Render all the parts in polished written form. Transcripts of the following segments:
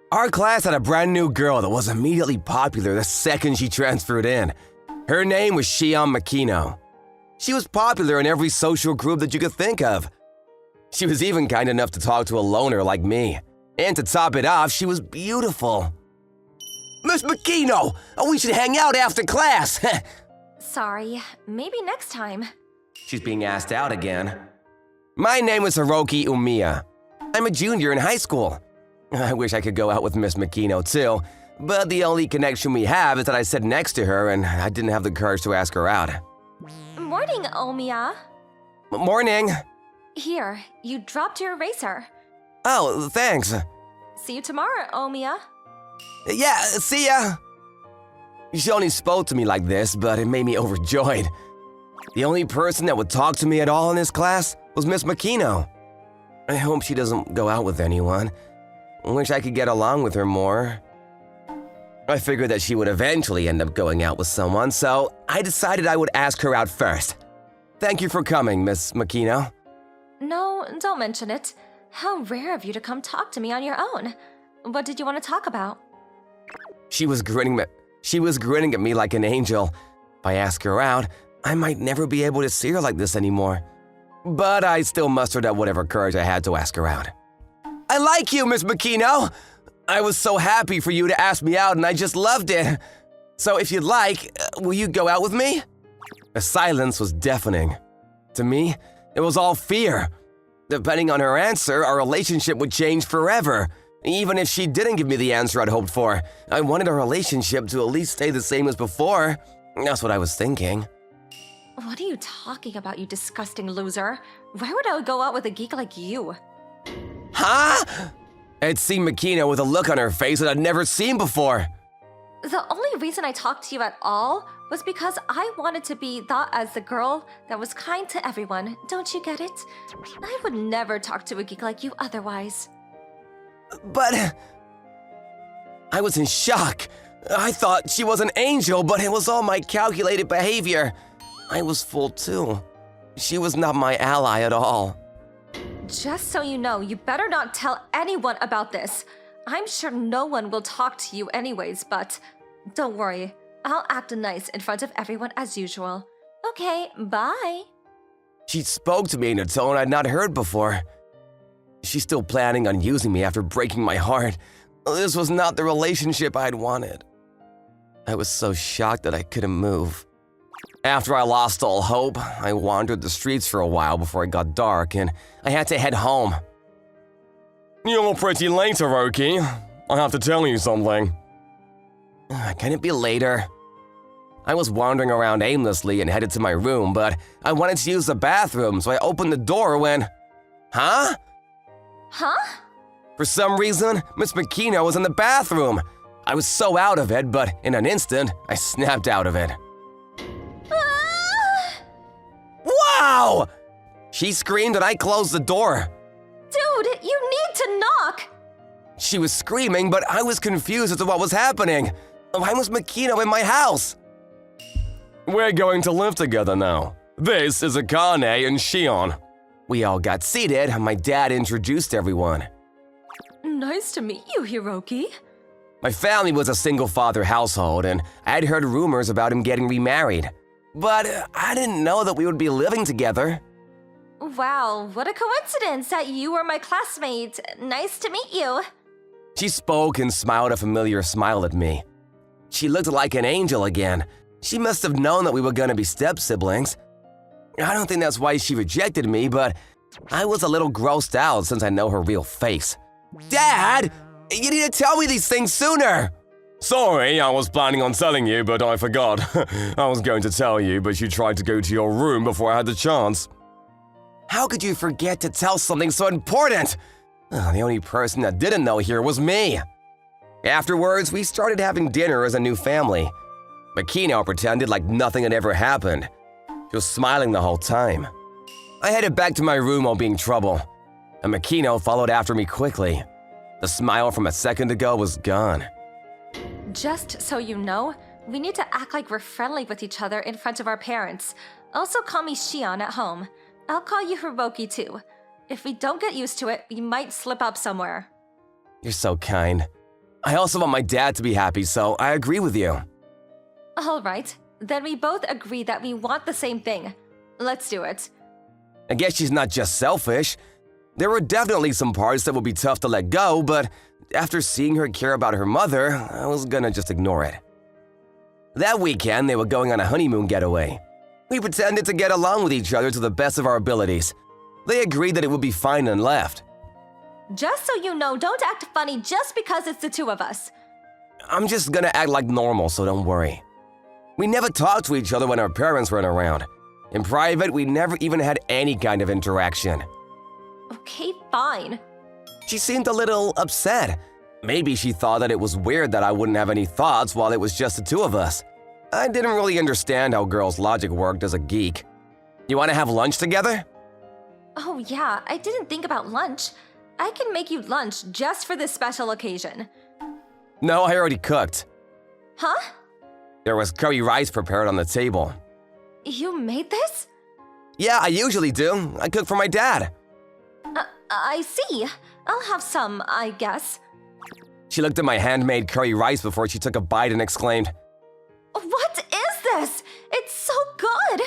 Our class had a brand new girl that was immediately popular the second she transferred in. Her name was Shion Makino. She was popular in every social group that you could think of. She was even kind enough to talk to a loner like me. And to top it off, she was beautiful. Miss Makino, we should hang out after class. Sorry, maybe next time. She's being asked out again. My name is Hiroki Umiya. I'm a junior in high school. I wish I could go out with Miss Makino too, but the only connection we have is that I sit next to her and I didn't have the courage to ask her out. Morning, Omiya. Morning. Here, you dropped your eraser. Oh, thanks. See you tomorrow, Omiya. Yeah, see ya. She only spoke to me like this, but it made me overjoyed. The only person that would talk to me at all in this class was Miss Makino. I hope she doesn't go out with anyone. Wish I could get along with her more. I figured that she would eventually end up going out with someone, so I decided I would ask her out first. Thank you for coming, Miss Makino. No, don't mention it. How rare of you to come talk to me on your own. What did you want to talk about? She was grinning at me like an angel. If I ask her out, I might never be able to see her like this anymore. But I still mustered up whatever courage I had to ask her out. I like you, Miss Makino! I was so happy for you to ask me out and I just loved it. So if you'd like, will you go out with me? The silence was deafening. To me, it was all fear. Depending on her answer, our relationship would change forever. Even if she didn't give me the answer I'd hoped for, I wanted our relationship to at least stay the same as before. That's what I was thinking. What are you talking about, you disgusting loser? Why would I go out with a geek like you? Huh? I'd seen Makino with a look on her face that I'd never seen before. The only reason I talked to you at all was because I wanted to be thought as the girl that was kind to everyone. Don't you get it? I would never talk to a geek like you otherwise. But I was in shock. I thought she was an angel, but it was all my calculated behavior. I was fooled too. She was not my ally at all. Just so you know, you better not tell anyone about this. I'm sure no one will talk to you anyways, but don't worry. I'll act nice in front of everyone as usual. Okay, bye. She spoke to me in a tone I'd not heard before. She's still planning on using me after breaking my heart. This was not the relationship I'd wanted. I was so shocked that I couldn't move. After I lost all hope, I wandered the streets for a while before it got dark and I had to head home. You're pretty late, Hiroki. I have to tell you something. Can it be later? I was wandering around aimlessly and headed to my room, but I wanted to use the bathroom, so I opened the door when… Huh? Huh? For some reason, Miss Makino was in the bathroom. I was so out of it, but in an instant, I snapped out of it. Wow! She screamed and I closed the door. Dude, you need to knock! She was screaming, but I was confused as to what was happening. Why was Makino in my house? We're going to live together now. This is Akane and Shion. We all got seated and my dad introduced everyone. Nice to meet you, Hiroki. My family was a single-father household and I'd heard rumors about him getting remarried. But I didn't know that we would be living together. Wow, what a coincidence that you were my classmate. Nice to meet you. She spoke and smiled a familiar smile at me. She looked like an angel again. She must have known that we were going to be step-siblings. I don't think that's why she rejected me, but I was a little grossed out since I know her real face. Dad! You need to tell me these things sooner! Sorry, I was planning on telling you, but I forgot. I was going to tell you, but you tried to go to your room before I had the chance. How could you forget to tell something so important? The only person that didn't know here was me. Afterwards, we started having dinner as a new family. Makino pretended like nothing had ever happened. She was smiling the whole time. I headed back to my room while being trouble, and Makino followed after me quickly. The smile from a second ago was gone. Just so you know, we need to act like we're friendly with each other in front of our parents. Also call me Shion at home. I'll call you Hiroki too. If we don't get used to it, we might slip up somewhere. You're so kind. I also want my dad to be happy, so I agree with you. All right, then we both agree that we want the same thing. Let's do it. I guess she's not just selfish. There were definitely some parts that would be tough to let go, but after seeing her care about her mother, I was gonna just ignore it. That weekend, they were going on a honeymoon getaway. We pretended to get along with each other to the best of our abilities. They agreed that it would be fine and left. Just so you know, don't act funny just because it's the two of us. I'm just gonna act like normal, so don't worry. We never talked to each other when our parents weren't around. In private, we never even had any kind of interaction. Okay, fine. She seemed a little upset. Maybe she thought that it was weird that I wouldn't have any thoughts while it was just the two of us. I didn't really understand how girls' logic worked as a geek. You want to have lunch together? Oh yeah, I didn't think about lunch. I can make you lunch just for this special occasion. No, I already cooked. Huh? There was curry rice prepared on the table. You made this? Yeah, I usually do. I cook for my dad. I see. I'll have some, I guess. She looked at my handmade curry rice before she took a bite and exclaimed, What is this? It's so good!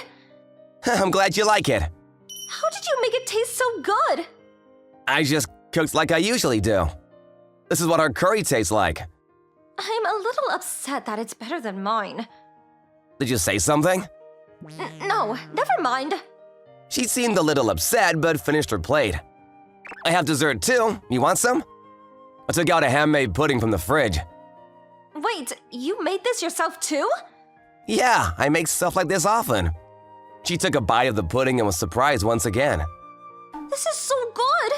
I'm glad you like it. How did you make it taste so good? I just cooked like I usually do. This is what our curry tastes like. I'm a little upset that it's better than mine. Did you say something? No, never mind. She seemed a little upset, but finished her plate. I have dessert too. You want some? I took out a handmade pudding from the fridge. Wait, you made this yourself too? Yeah, I make stuff like this often. She took a bite of the pudding and was surprised once again. This is so good!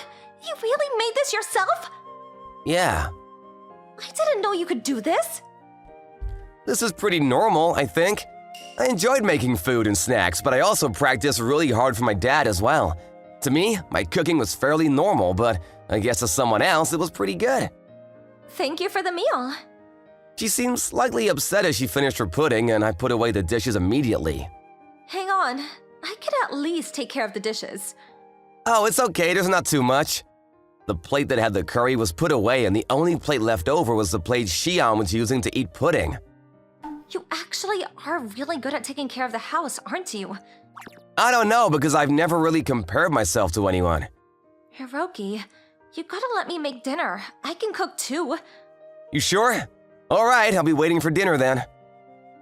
You really made this yourself? Yeah. I didn't know you could do this. This is pretty normal, I think. I enjoyed making food and snacks, but I also practiced really hard for my dad as well. To me, my cooking was fairly normal, but I guess to someone else it was pretty good. Thank you for the meal. She seemed slightly upset as she finished her pudding, and I put away the dishes immediately. Hang on, I could at least take care of the dishes. Oh, it's okay, there's not too much. The plate that had the curry was put away, and the only plate left over was the plate Xian was using to eat pudding. You actually are really good at taking care of the house, aren't you? I don't know, because I've never really compared myself to anyone. Hiroki, you gotta let me make dinner. I can cook too. You sure? All right, I'll be waiting for dinner then.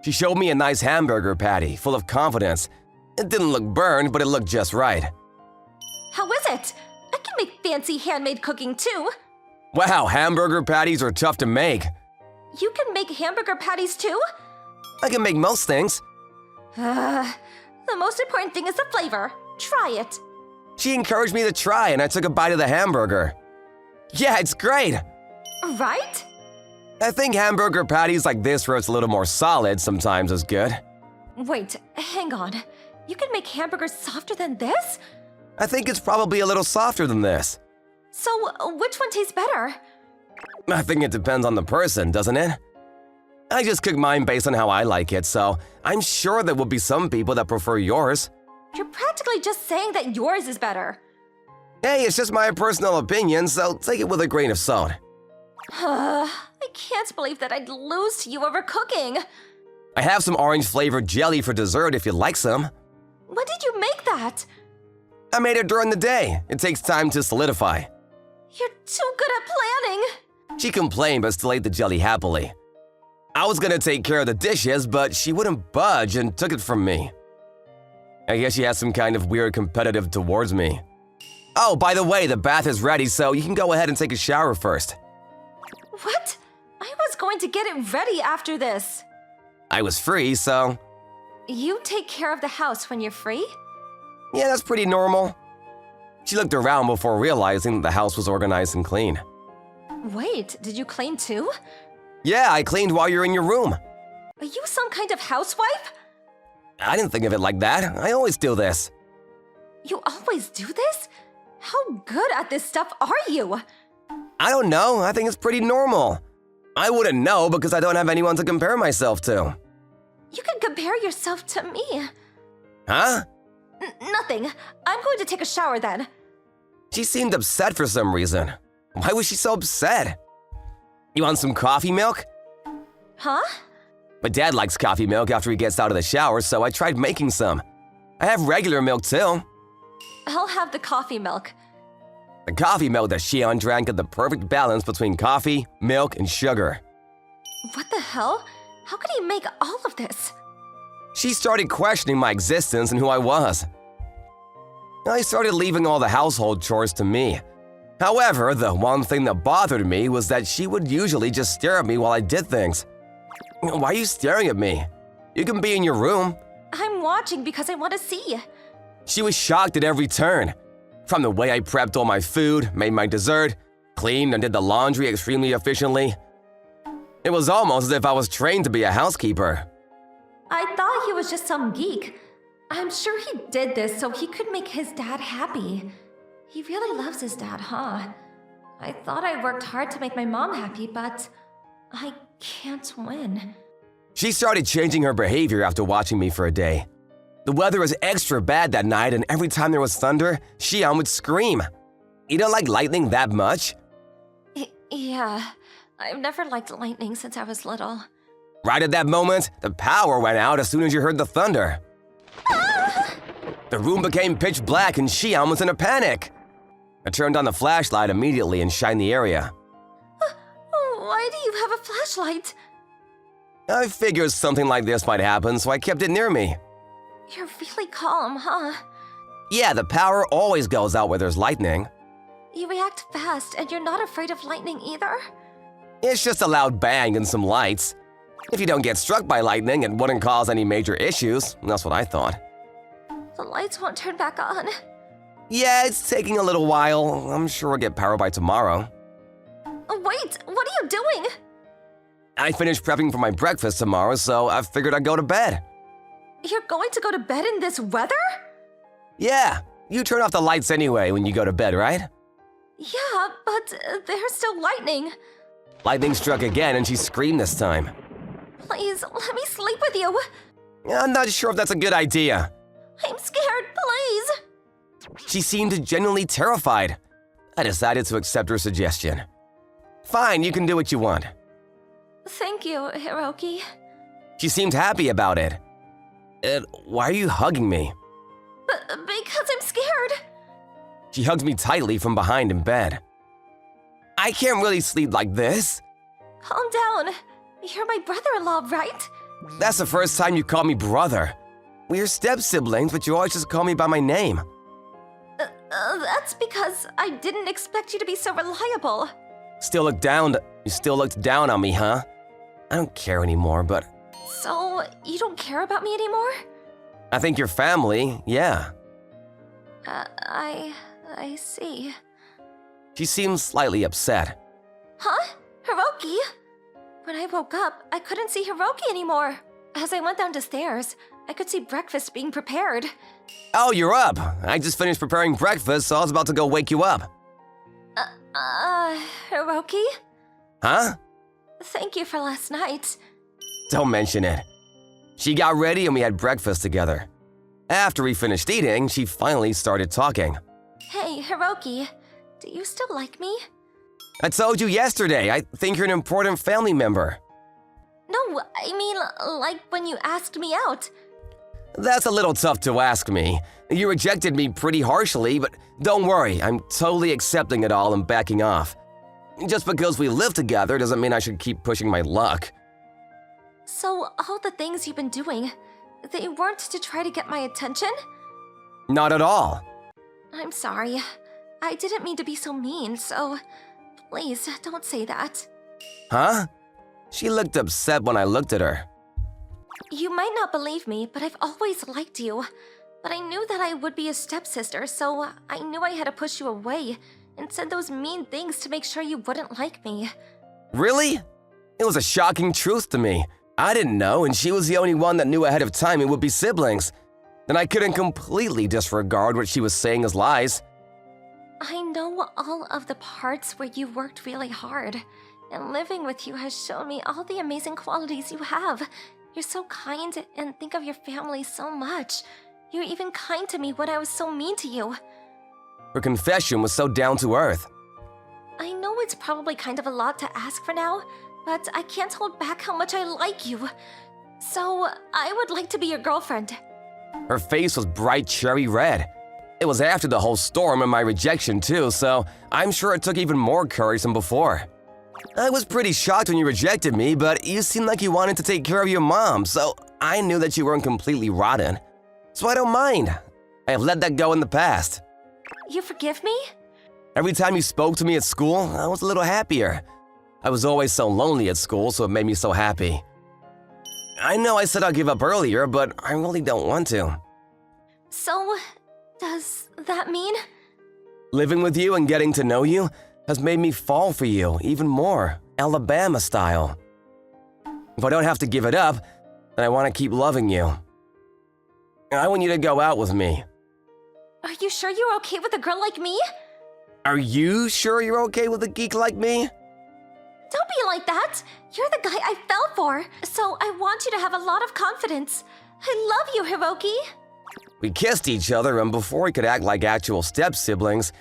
She showed me a nice hamburger patty, full of confidence. It didn't look burned, but it looked just right. How is it? I can make fancy handmade cooking too. Wow, hamburger patties are tough to make. You can make hamburger patties too? I can make most things. The most important thing is the flavor. Try it. She encouraged me to try, and I took a bite of the hamburger. Yeah, it's great. Right? I think hamburger patties like this, where it's a little more solid, sometimes is good. Wait, hang on. You can make hamburgers softer than this? I think it's probably a little softer than this. So, which one tastes better? I think it depends on the person, doesn't it? I just cook mine based on how I like it, so I'm sure there will be some people that prefer yours. You're practically just saying that yours is better. Hey, it's just my personal opinion, so take it with a grain of salt. I can't believe that I'd lose to you over cooking. I have some orange-flavored jelly for dessert if you'd like some. When did you make that? I made it during the day. It takes time to solidify. You're too good at planning. She complained but still ate the jelly happily. I was gonna take care of the dishes, but she wouldn't budge and took it from me. I guess she has some kind of weird competitive towards me. Oh, by the way, the bath is ready, so you can go ahead and take a shower first. What? I was going to get it ready after this. I was free, so… You take care of the house when you're free? Yeah, that's pretty normal. She looked around before realizing that the house was organized and clean. Wait, did you clean too? Yeah, I cleaned while you were in your room. Are you some kind of housewife? I didn't think of it like that. I always do this. You always do this? How good at this stuff are you? I don't know. I think it's pretty normal. I wouldn't know because I don't have anyone to compare myself to. You can compare yourself to me. Huh? Nothing. I'm going to take a shower then. She seemed upset for some reason. Why was she so upset? You want some coffee milk? Huh? My dad likes coffee milk after he gets out of the shower, so I tried making some. I have regular milk too. I'll have the coffee milk. The coffee milk that Shion drank had the perfect balance between coffee, milk, and sugar. What the hell? How could he make all of this? She started questioning my existence and who I was. I started leaving all the household chores to me. However, the one thing that bothered me was that she would usually just stare at me while I did things. Why are you staring at me? You can be in your room. I'm watching because I want to see. She was shocked at every turn. From the way I prepped all my food, made my dessert, cleaned and did the laundry extremely efficiently. It was almost as if I was trained to be a housekeeper. I thought he was just some geek. I'm sure he did this so he could make his dad happy. He really loves his dad, huh? I thought I worked hard to make my mom happy, but I can't win. She started changing her behavior after watching me for a day. The weather was extra bad that night, and every time there was thunder, Shion would scream. You don't like lightning that much? Yeah, I've never liked lightning since I was little. Right at that moment, the power went out as soon as you heard the thunder. The room became pitch black and Shion was in a panic. I turned on the flashlight immediately and shined the area. Why do you have a flashlight? I figured something like this might happen, so I kept it near me. You're really calm, huh? Yeah, the power always goes out where there's lightning. You react fast, and you're not afraid of lightning either? It's just a loud bang and some lights. If you don't get struck by lightning, it wouldn't cause any major issues. That's what I thought. The lights won't turn back on. Yeah, it's taking a little while. I'm sure we'll get power by tomorrow. Wait, what are you doing? I finished prepping for my breakfast tomorrow, so I figured I'd go to bed. You're going to go to bed in this weather? Yeah, you turn off the lights anyway when you go to bed, right? Yeah, but there's still lightning. Lightning struck again and she screamed this time. Please, let me sleep with you. I'm not sure if that's a good idea. I'm scared, please. She seemed genuinely terrified. I decided to accept her suggestion. Fine, you can do what you want. Thank you, Hiroki. She seemed happy about it. Why are you hugging me? Because I'm scared. She hugged me tightly from behind in bed. I can't really sleep like this. Calm down. You're my brother-in-law, right? That's the first time you called me brother. We're step-siblings, but you always just call me by my name. That's because I didn't expect you to be so reliable. You still looked down on me, huh? I don't care anymore, but So, you don't care about me anymore? I think your family, yeah. I see. She seemed slightly upset. Huh? Hiroki? When I woke up, I couldn't see Hiroki anymore. As I went down the stairs, I could see breakfast being prepared. Oh, you're up. I just finished preparing breakfast, so I was about to go wake you up. Hiroki? Huh? Thank you for last night. Don't mention it. She got ready and we had breakfast together. After we finished eating, she finally started talking. Hey, Hiroki, do you still like me? I told you yesterday, I think you're an important family member. No, I mean, like when you asked me out. That's a little tough to ask me. You rejected me pretty harshly, but don't worry, I'm totally accepting it all and backing off. Just because we live together doesn't mean I should keep pushing my luck. So, all the things you've been doing, they weren't to try to get my attention? Not at all. I'm sorry. I didn't mean to be so mean, so please don't say that. Huh? She looked upset when I looked at her. You might not believe me, but I've always liked you. But I knew that I would be a stepsister, so I knew I had to push you away and said those mean things to make sure you wouldn't like me. Really? It was a shocking truth to me. I didn't know, and she was the only one that knew ahead of time it would be siblings. Then I couldn't completely disregard what she was saying as lies. I know all of the parts where you worked really hard, and living with you has shown me all the amazing qualities you have. You're so kind and think of your family so much. You're even kind to me when I was so mean to you. Her confession was so down to earth. I know it's probably kind of a lot to ask for now, but I can't hold back how much I like you. So, I would like to be your girlfriend. Her face was bright cherry red. It was after the whole storm and my rejection too, so I'm sure it took even more courage than before. I was pretty shocked when you rejected me, but you seemed like you wanted to take care of your mom, so I knew that you weren't completely rotten. So I don't mind. I have let that go in the past. You forgive me? Every time you spoke to me at school, I was a little happier. I was always so lonely at school, so it made me so happy. I know I said I'll give up earlier, but I really don't want to. So, does that mean? Living with you and getting to know you has made me fall for you even more, Alabama style. If I don't have to give it up, then I want to keep loving you. I want you to go out with me. Are you sure you're okay with a girl like me? Are you sure you're okay with a geek like me? Don't be like that! You're the guy I fell for, so I want you to have a lot of confidence. I love you, Hiroki! We kissed each other, and before we could act like actual step-siblings,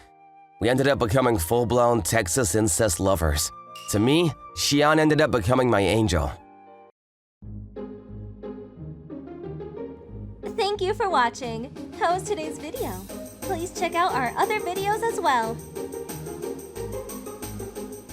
we ended up becoming full-blown Texas incest lovers. To me, Shion ended up becoming my angel. Thank you for watching. How was today's video? Please check out our other videos as well.